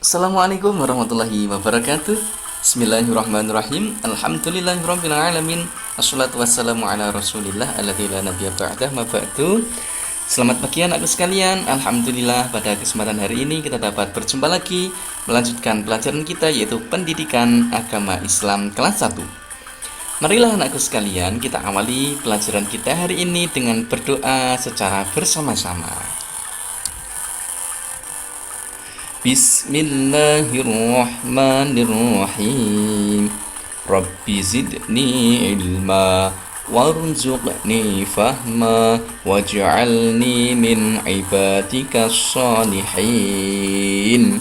Assalamualaikum warahmatullahi wabarakatuh. Bismillahirrahmanirrahim. Alhamdulillahirabbil alamin. Wassalatu wassalamu ala Rasulillah alladzi la nabiyya ba'dah ma ba'du. Selamat pagi anakku sekalian. Alhamdulillah pada kesempatan hari ini kita dapat berjumpa lagi melanjutkan pelajaran kita yaitu Pendidikan Agama Islam kelas 1. Marilah anakku sekalian kita awali pelajaran kita hari ini dengan berdoa secara bersama-sama. Bismillahirrahmanirrahim. Rabbi zidni ilma warzuqni fahma waj'alni min ibadikas shalihin.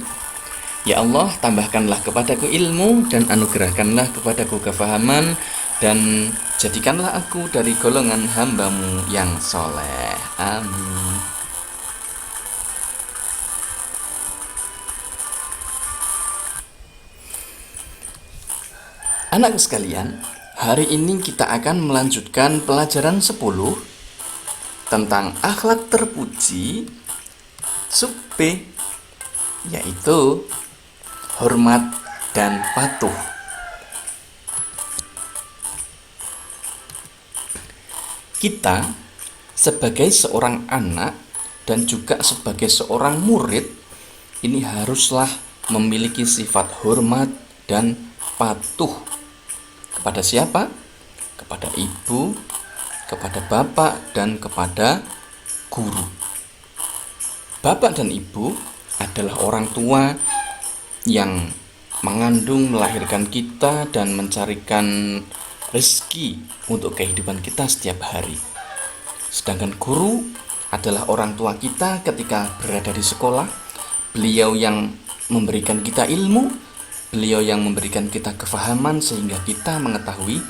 Ya Allah, tambahkanlah kepadaku ilmu dan anugerahkanlah kepadaku kefahaman dan jadikanlah aku dari golongan hamba-Mu yang soleh. Amin. Anak sekalian, hari ini kita akan melanjutkan pelajaran 10 tentang akhlak terpuji sub B, yaitu hormat dan patuh. Kita sebagai seorang anak dan juga sebagai seorang murid ini haruslah memiliki sifat hormat dan patuh. Kepada siapa? Kepada ibu, kepada bapak, dan kepada guru. Bapak dan ibu adalah orang tua yang mengandung, melahirkan kita, dan mencarikan rezeki untuk kehidupan kita setiap hari. Sedangkan guru adalah orang tua kita ketika berada di sekolah. Beliau yang memberikan kita ilmu, beliau yang memberikan kita kefahaman sehingga kita mengetahui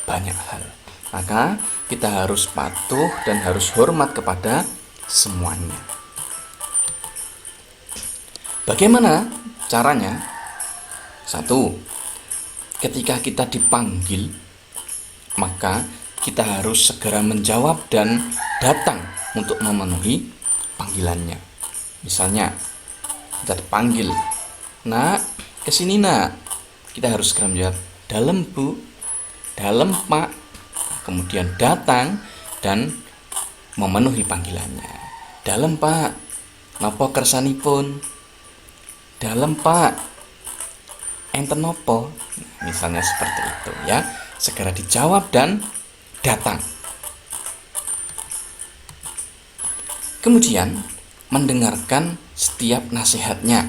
banyak hal. Maka kita harus patuh dan harus hormat kepada semuanya. Bagaimana caranya? 1. Ketika kita dipanggil, maka kita harus segera menjawab dan datang untuk memenuhi panggilannya. Misalnya, kita dipanggil, "Nak, kesini nak." Kita harus segera menjawab, "Dalem bu," "Dalem pak." Kemudian datang dan memenuhi panggilannya. "Dalem pak, napa kersanipun?" "Dalem pak, enten napa?" Misalnya seperti itu ya. Segera dijawab dan datang. Kemudian mendengarkan setiap nasihatnya.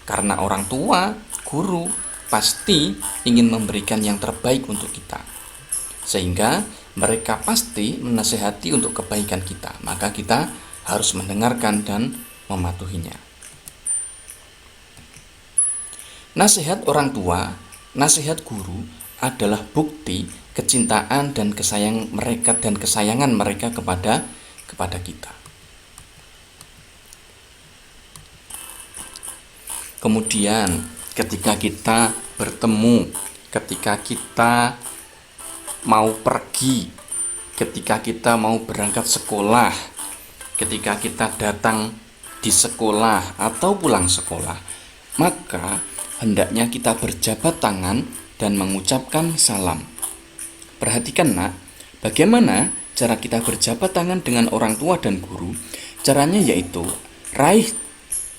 Karena orang tua, guru pasti ingin memberikan yang terbaik untuk kita. Sehingga mereka pasti menasihati untuk kebaikan kita. Maka kita harus mendengarkan dan mematuhinya. Nasihat orang tua, nasihat guru adalah bukti kecintaan dan kesayangan mereka kepada kita. Kemudian ketika kita bertemu, ketika kita mau pergi, ketika kita mau berangkat sekolah, ketika kita datang di sekolah atau pulang sekolah, maka hendaknya kita berjabat tangan dan mengucapkan salam. Perhatikan nak, bagaimana cara kita berjabat tangan dengan orang tua dan guru? Caranya yaitu raih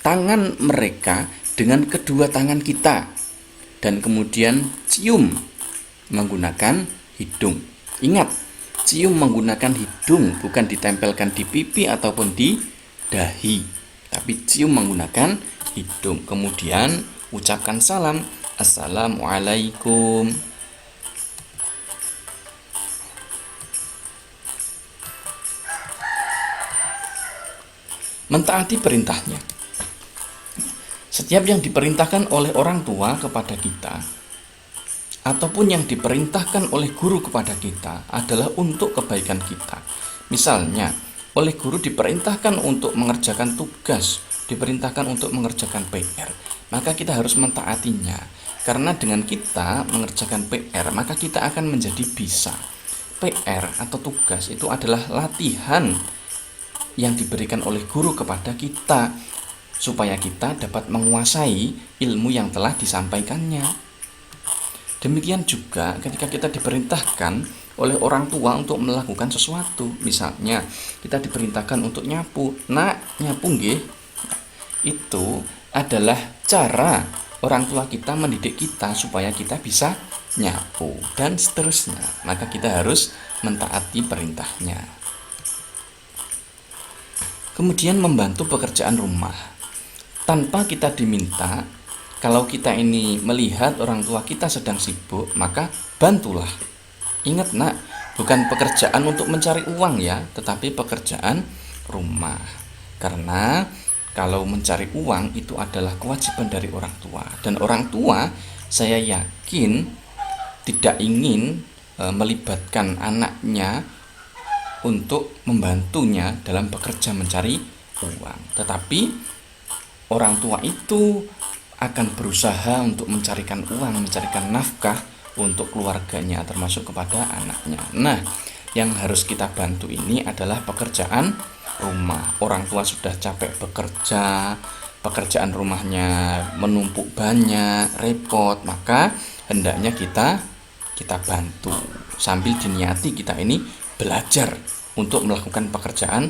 tangan mereka dengan kedua tangan kita dan kemudian cium menggunakan hidung. Ingat, cium menggunakan hidung, bukan ditempelkan di pipi ataupun di dahi, tapi cium menggunakan hidung. Kemudian ucapkan salam, "Assalamualaikum." Mentaati perintahnya. Setiap yang diperintahkan oleh orang tua kepada kita ataupun yang diperintahkan oleh guru kepada kita adalah untuk kebaikan kita. Misalnya, oleh guru diperintahkan untuk mengerjakan tugas, diperintahkan untuk mengerjakan PR, maka kita harus mentaatinya. Karena dengan kita mengerjakan PR, maka kita akan menjadi bisa. PR atau tugas itu adalah latihan yang diberikan oleh guru kepada kita supaya kita dapat menguasai ilmu yang telah disampaikannya. Demikian juga ketika kita diperintahkan oleh orang tua untuk melakukan sesuatu. Misalnya kita diperintahkan untuk nyapu. Nak, nyapu nggih. Itu adalah cara orang tua kita mendidik kita supaya kita bisa nyapu dan seterusnya. Maka kita harus mentaati perintahnya. Kemudian membantu pekerjaan rumah. Tanpa kita diminta, kalau kita ini melihat orang tua kita sedang sibuk, maka bantulah. Ingat nak, bukan pekerjaan untuk mencari uang ya, tetapi pekerjaan rumah. Karena kalau mencari uang itu adalah kewajiban dari orang tua. Dan orang tua saya yakin tidak ingin melibatkan anaknya untuk membantunya dalam bekerja mencari uang. Tetapi orang tua itu akan berusaha untuk mencarikan uang, mencarikan nafkah untuk keluarganya, termasuk kepada anaknya. Nah, yang harus kita bantu ini adalah pekerjaan rumah. Orang tua sudah capek bekerja, pekerjaan rumahnya menumpuk banyak, repot, maka hendaknya kita bantu sambil diniati kita ini belajar untuk melakukan pekerjaan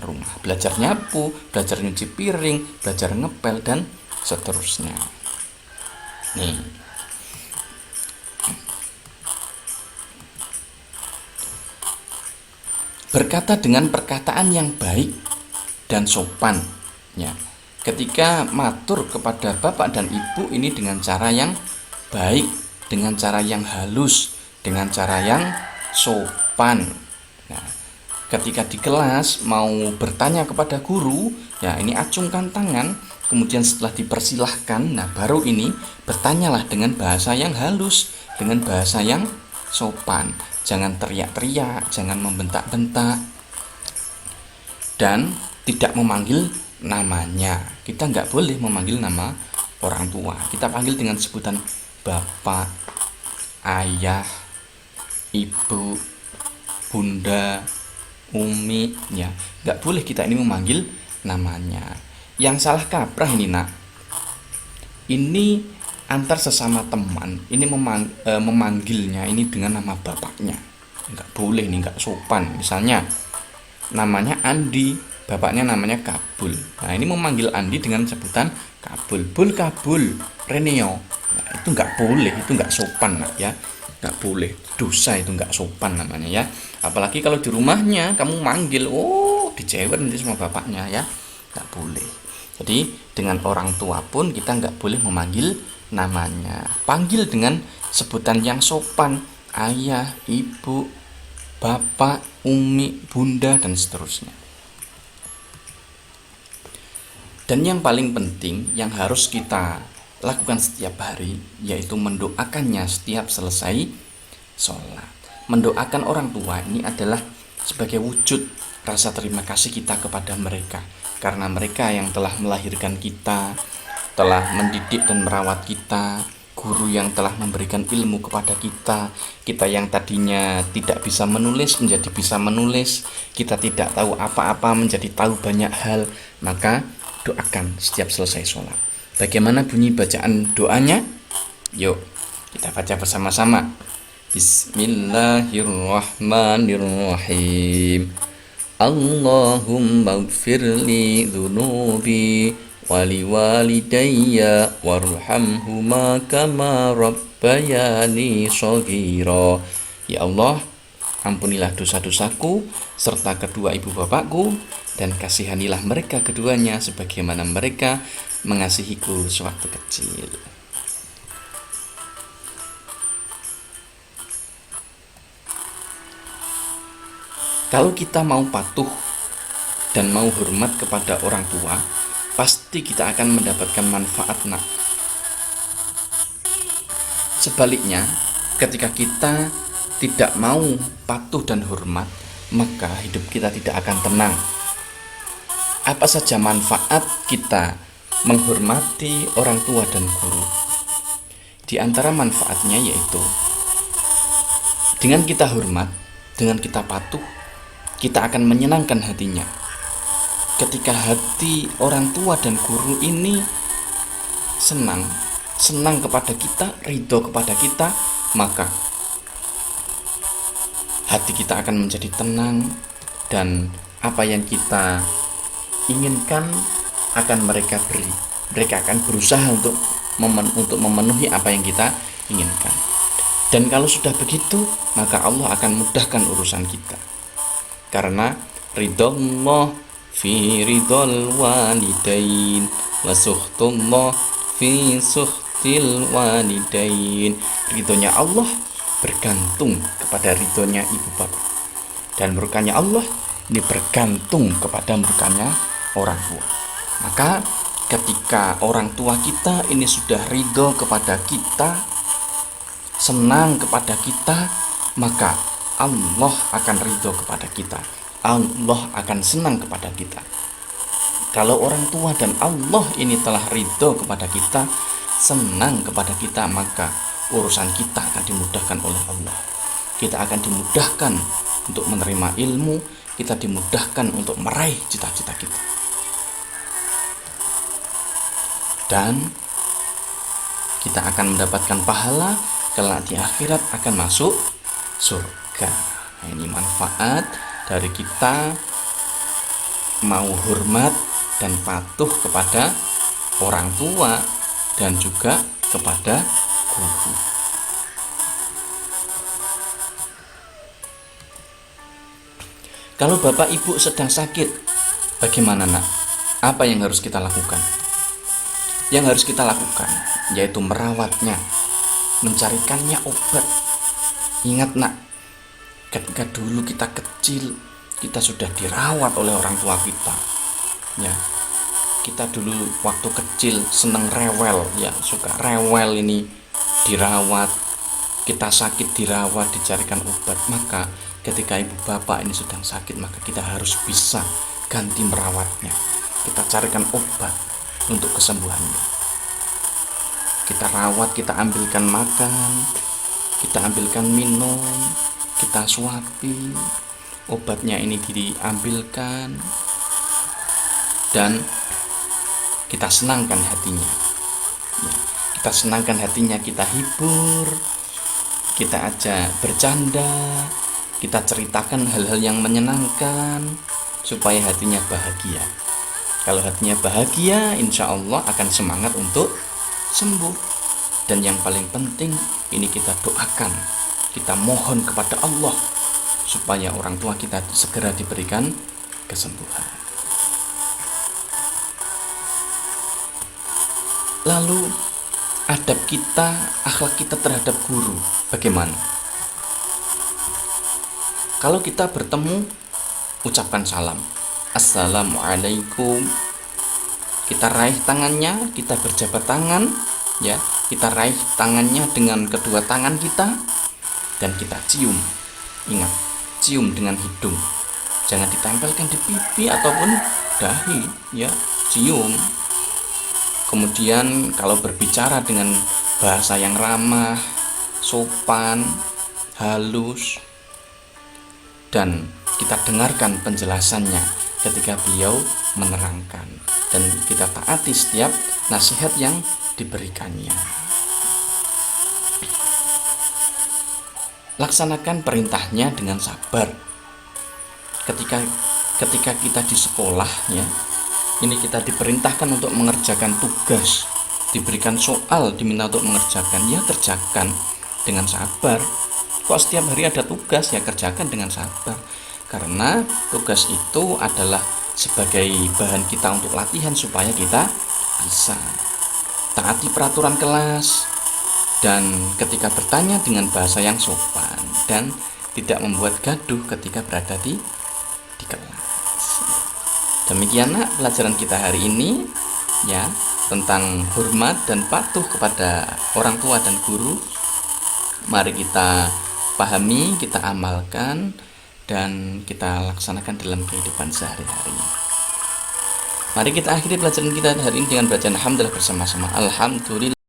rumah. Belajar nyapu, belajar nyuci piring, belajar ngepel dan seterusnya. Nih. Berkata dengan perkataan yang baik dan sopan ya. Ketika matur kepada bapak dan ibu ini dengan cara yang baik, dengan cara yang halus, dengan cara yang sopan. Nah, ketika di kelas mau bertanya kepada guru, ya ini acungkan tangan. Kemudian setelah dipersilahkan, nah baru ini bertanyalah dengan bahasa yang halus, dengan bahasa yang sopan. Jangan teriak-teriak, jangan membentak-bentak, dan tidak memanggil namanya. Kita nggak boleh memanggil nama orang tua. Kita panggil dengan sebutan bapak, ayah, ibu, bunda, umi, ya. Nggak boleh kita ini memanggil namanya. Yang salah kaprah ini nak, ini antar sesama teman, ini memanggilnya ini dengan nama bapaknya. Nggak boleh, ini nggak sopan. Misalnya namanya Andi, bapaknya namanya Kabul. Nah ini memanggil Andi dengan sebutan Kabul, Bul Kabul, Reneo. Nah, itu nggak boleh, itu nggak sopan nak ya, nggak boleh, dosa, itu nggak sopan namanya ya. Apalagi kalau di rumahnya kamu manggil, dicewer nanti sama bapaknya ya, nggak boleh. Jadi dengan orang tua pun kita nggak boleh memanggil namanya. Panggil dengan sebutan yang sopan, ayah, ibu, bapak, umi, bunda, dan seterusnya. Dan yang paling penting yang harus kita lakukan setiap hari, yaitu mendoakannya setiap selesai sholat. Mendoakan orang tua ini adalah sebagai wujud rasa terima kasih kita kepada mereka, karena mereka yang telah melahirkan kita, telah mendidik dan merawat kita, guru yang telah memberikan ilmu kepada kita, kita yang tadinya tidak bisa menulis menjadi bisa menulis, kita tidak tahu apa-apa menjadi tahu banyak hal. Maka doakan setiap selesai sholat. Bagaimana bunyi bacaan doanya? Yuk kita baca bersama-sama. Bismillahirrahmanirrahim. Allahumma gfirli dhunubi waliwalidayya warhamhuma kama rabbayani shaghira. Ya Allah, ampunilah dosa-dosaku serta kedua ibu bapakku, dan kasihanilah mereka keduanya sebagaimana mereka mengasihiku sewaktu kecil. Kalau kita mau patuh dan mau hormat kepada orang tua, pasti kita akan mendapatkan manfaat nak. Sebaliknya, ketika kita tidak mau patuh dan hormat, maka hidup kita tidak akan tenang. Apa saja manfaat kita menghormati orang tua dan guru? Di antara manfaatnya yaitu dengan kita hormat, dengan kita patuh, kita akan menyenangkan hatinya. ketika hati orang tua dan guru ini senang kepada kita, ridho kepada kita, maka hati kita akan menjadi tenang, dan apa yang kita inginkan akan mereka beri. Mereka akan berusaha untuk memenuhi apa yang kita inginkan. Dan kalau sudah begitu, maka Allah akan mudahkan urusan kita. Karena ridallah fi ridal walidain wa suhtullah fi suhtil walidain. Ridhonya Allah bergantung kepada ridhonya ibu bapak, dan murkanya Allah ini bergantung kepada murkanya orang tua. Maka ketika orang tua kita ini sudah ridho kepada kita, senang kepada kita, maka Allah akan ridho kepada kita, Allah akan senang kepada kita. Kalau orang tua dan Allah ini telah ridho kepada kita, senang kepada kita, maka urusan kita akan dimudahkan oleh Allah. Kita akan dimudahkan untuk menerima ilmu, kita dimudahkan untuk meraih cita-cita kita, dan kita akan mendapatkan pahala kelak di akhirat, akan masuk surga. Ini manfaat dari kita mau hormat dan patuh kepada orang tua dan juga kepada guru. Kalau bapak ibu sedang sakit, bagaimana nak? Apa yang harus kita lakukan? Yang harus kita lakukan yaitu merawatnya, mencarikannya obat. Ingat nak, ketika dulu kita kecil, kita sudah dirawat oleh orang tua kita. Ya, kita dulu waktu kecil seneng rewel, ya suka rewel ini, dirawat. Kita sakit dirawat, dicarikan obat. Maka ketika ibu bapak ini sedang sakit, maka kita harus bisa ganti merawatnya. Kita carikan obat untuk kesembuhannya. Kita rawat, kita ambilkan makan, kita ambilkan minum, kita suapi, obatnya ini diambilkan, dan kita senangkan hatinya. Ya, kita senangkan hatinya, kita hibur, kita ajak bercanda, kita ceritakan hal-hal yang menyenangkan supaya hatinya bahagia. Kalau hatinya bahagia, insya Allah akan semangat untuk sembuh. Dan yang paling penting, ini kita doakan, kita mohon kepada Allah supaya orang tua kita segera diberikan kesembuhan. Lalu adab kita, akhlak kita terhadap guru bagaimana? Kalau kita bertemu, ucapkan salam, assalamualaikum. Kita raih tangannya, kita berjabat tangan, ya, kita raih tangannya dengan kedua tangan kita, dan kita cium. Ingat, cium dengan hidung, jangan ditempelkan di pipi ataupun dahi, ya, cium. Kemudian kalau berbicara dengan bahasa yang ramah, sopan, halus, dan kita dengarkan penjelasannya ketika beliau menerangkan, dan kita taati setiap nasihat yang diberikannya. Laksanakan perintahnya dengan sabar. Ketika kita di sekolah, ya, ini kita diperintahkan untuk mengerjakan tugas, diberikan soal, diminta untuk mengerjakan, ya kerjakan dengan sabar. Kok setiap hari ada tugas, ya kerjakan dengan sabar. Karena tugas itu adalah sebagai bahan kita untuk latihan supaya kita bisa taati peraturan kelas, dan ketika bertanya dengan bahasa yang sopan, dan tidak membuat gaduh ketika berada di kelas. Demikian nak pelajaran kita hari ini, ya, tentang hormat dan patuh kepada orang tua dan guru. Mari kita pahami, kita amalkan, dan kita laksanakan dalam kehidupan sehari-hari. Mari kita akhiri pelajaran kita hari ini dengan bacaan alhamdulillah bersama-sama. Alhamdulillah.